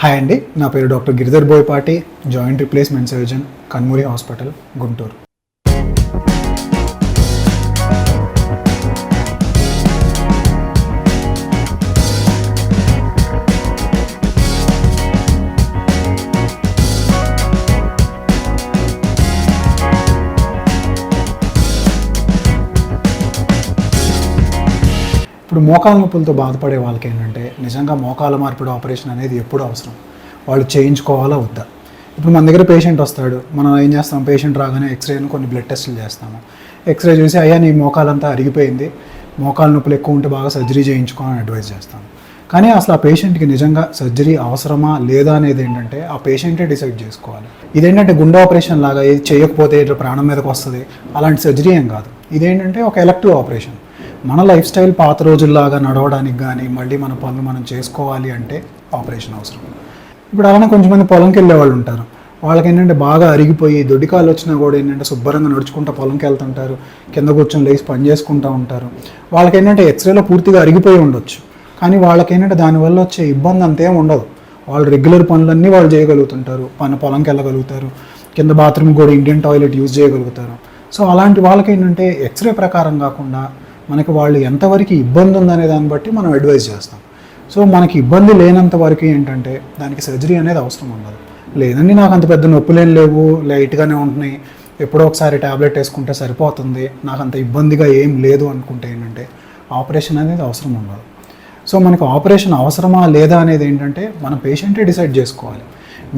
Hi అండి, నా పేరు doctor Giridhar Boyapati, joint replacement surgeon, Kanmuri hospital, Guntur. ఇప్పుడు మోకాల నొప్పులతో బాధపడే వాళ్ళకి ఏంటంటే నిజంగా మోకాల మార్పిడి ఆపరేషన్ అనేది ఎప్పుడు అవసరం, వాళ్ళు చేయించుకోవాలా వద్దా. ఇప్పుడు మన దగ్గర పేషెంట్ వస్తాడు, మనం ఏం చేస్తాం, పేషెంట్ రాగానే ఎక్స్రేను కొన్ని బ్లడ్ టెస్టులు చేస్తాము. ఎక్స్రే చూసి అయ్యా నీ మోకాలంతా అరిగిపోయింది, మోకాల నొప్పులు ఎక్కువ ఉంటే బాగా సర్జరీ చేయించుకోవాలని అడ్వైజ్ చేస్తాం. కానీ అసలు ఆ పేషెంట్కి నిజంగా సర్జరీ అవసరమా లేదా అనేది ఏంటంటే ఆ పేషెంటే డిసైడ్ చేసుకోవాలి. ఇదేంటంటే గుండె ఆపరేషన్ లాగా ఇది చేయకపోతే ఇట్లా ప్రాణం మీదకి వస్తుంది అలాంటి సర్జరీ ఏం కాదు. ఇదేంటంటే ఒక ఎలక్టివ్ ఆపరేషన్. మన లైఫ్ స్టైల్ పాత రోజుల్లాగా నడవడానికి కానీ మళ్ళీ మన పనులు మనం చేసుకోవాలి అంటే ఆపరేషన్ అవసరం. ఇప్పుడు అలానే కొంచెంమంది పొలంకి వెళ్ళే వాళ్ళు ఉంటారు, వాళ్ళకి ఏంటంటే బాగా అరిగిపోయి దొడ్డికాలు వచ్చినా కూడా ఏంటంటే శుభ్రంగా నడుచుకుంటూ పొలంకి వెళ్తుంటారు, కింద కూర్చొని లేచి పని చేసుకుంటూ ఉంటారు. వాళ్ళకి ఏంటంటే ఎక్స్రేలో పూర్తిగా అరిగిపోయి ఉండొచ్చు, కానీ వాళ్ళకి ఏంటంటే దానివల్ల వచ్చే ఇబ్బంది అంతేం ఉండదు. వాళ్ళు రెగ్యులర్ పనులన్నీ వాళ్ళు చేయగలుగుతుంటారు, పొలంకి వెళ్ళగలుగుతారు, కింద బాత్రూమ్ కూడా ఇండియన్ టాయిలెట్ యూజ్ చేయగలుగుతారు. సో అలాంటి వాళ్ళకి ఏంటంటే ఎక్స్రే ప్రకారం కాకుండా మనకి వాళ్ళు ఎంతవరకు ఇబ్బంది ఉందనే దాన్ని బట్టి మనం అడ్వైజ్ చేస్తాం. సో మనకి ఇబ్బంది లేనంత వరకు ఏంటంటే దానికి సర్జరీ అనేది అవసరం ఉండదు. లేదండి నాకు అంత పెద్ద నొప్పులేం లేవు, లైట్గానే ఉంటున్నాయి, ఎప్పుడో ఒకసారి ట్యాబ్లెట్ వేసుకుంటే సరిపోతుంది, నాకు అంత ఇబ్బందిగా ఏం లేదు అనుకుంటే ఏంటంటే ఆపరేషన్ అనేది అవసరం ఉండదు. సో మనకు ఆపరేషన్ అవసరమా లేదా అనేది ఏంటంటే మన పేషెంటే డిసైడ్ చేసుకోవాలి.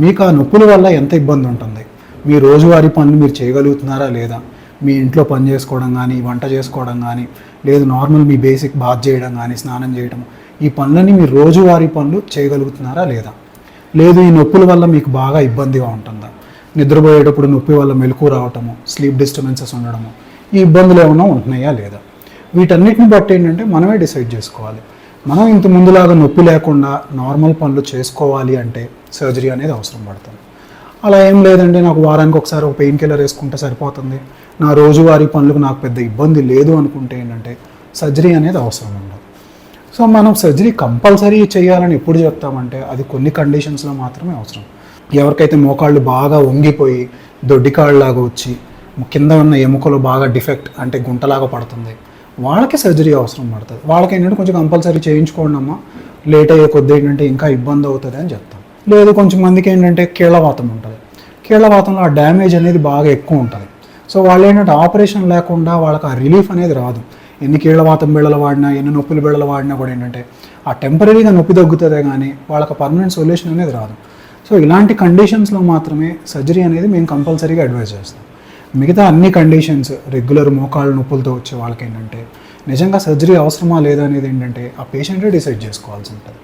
మీకు ఆ నొప్పుల వల్ల ఎంత ఇబ్బంది ఉంటుంది, మీ రోజువారీ పనులు మీరు చేయగలుగుతున్నారా లేదా, మీ ఇంట్లో పని చేసుకోవడం కానీ వంట చేసుకోవడం కానీ లేదు నార్మల్ మీ బేసిక్ బాత్ చేయడం కానీ స్నానం చేయడం, ఈ పనులన్నీ మీరు రోజువారీ పనులు చేయగలుగుతున్నారా లేదా, లేదు ఈ నొప్పుల వల్ల మీకు బాగా ఇబ్బందిగా ఉంటుందా, నిద్రపోయేటప్పుడు నొప్పి వల్ల మెలకువ రావటము, స్లీప్ డిస్టర్బెన్సెస్ ఉండడము, ఈ ఇబ్బందులు ఏమైనా ఉంటున్నాయా లేదా, వీటన్నిటిని బట్టి ఏంటంటే మనమే డిసైడ్ చేసుకోవాలి. మనం ఇంత ముందులాగా నొప్పి లేకుండా నార్మల్ పనులు చేసుకోవాలి అంటే సర్జరీ అనేది అవసరం పడుతుంది. అలా ఏం లేదండి నాకు వారానికి ఒకసారి ఒక పెయిన్ కిల్లర్ వేసుకుంటే సరిపోతుంది, నా రోజువారీ పనులకు నాకు పెద్ద ఇబ్బంది లేదు అనుకుంటే ఏంటంటే సర్జరీ అనేది అవసరం ఉండదు. సో మనం సర్జరీ కంపల్సరీ చేయాలని ఎప్పుడు చెప్తామంటే అది కొన్ని కండిషన్స్లో మాత్రమే అవసరం. ఎవరికైతే మోకాళ్ళు బాగా వంగిపోయి దొడ్డికాళ్ళలాగా వచ్చి కింద ఉన్న ఎముకలు బాగా డిఫెక్ట్ అంటే గుంటలాగా పడుతుంది, వాళ్ళకి సర్జరీ అవసరం పడుతుంది. వాళ్ళకి ఏంటంటే కొంచెం కంపల్సరీ చేయించుకోండి అమ్మా, లేట్ అయ్యే కొద్ది ఏంటంటే ఇంకా ఇబ్బంది అవుతుంది అని చెప్తాం. లేదు కొంచెం మందికి ఏంటంటే కీళ్ళవాతం ఉంటుంది, కీళ్ళవాతంలో ఆ డ్యామేజ్ అనేది బాగా ఎక్కువ ఉంటుంది. సో వాళ్ళు ఏంటంటే ఆపరేషన్ లేకుండా వాళ్ళకి ఆ రిలీఫ్ అనేది రాదు. ఎన్ని కీళ్ళవాతం బిళ్ళలు వాడినా ఎన్ని నొప్పులు బిళ్ళలు వాడినా కూడా ఏంటంటే ఆ టెంపరీగా నొప్పి తగ్గుతుందే కానీ వాళ్ళకి పర్మనెంట్ సొల్యూషన్ అనేది రాదు. సో ఇలాంటి కండిషన్స్లో మాత్రమే సర్జరీ అనేది మేము కంపల్సరీగా అడ్వైజ్ చేస్తాం. మిగతా అన్ని కండిషన్స్ రెగ్యులర్ మోకాళ్ళ నొప్పులతో వచ్చే వాళ్ళకి ఏంటంటే నిజంగా సర్జరీ అవసరమా లేదా అనేది ఏంటంటే ఆ పేషెంటే డిసైడ్ చేసుకోవాల్సి ఉంటుంది.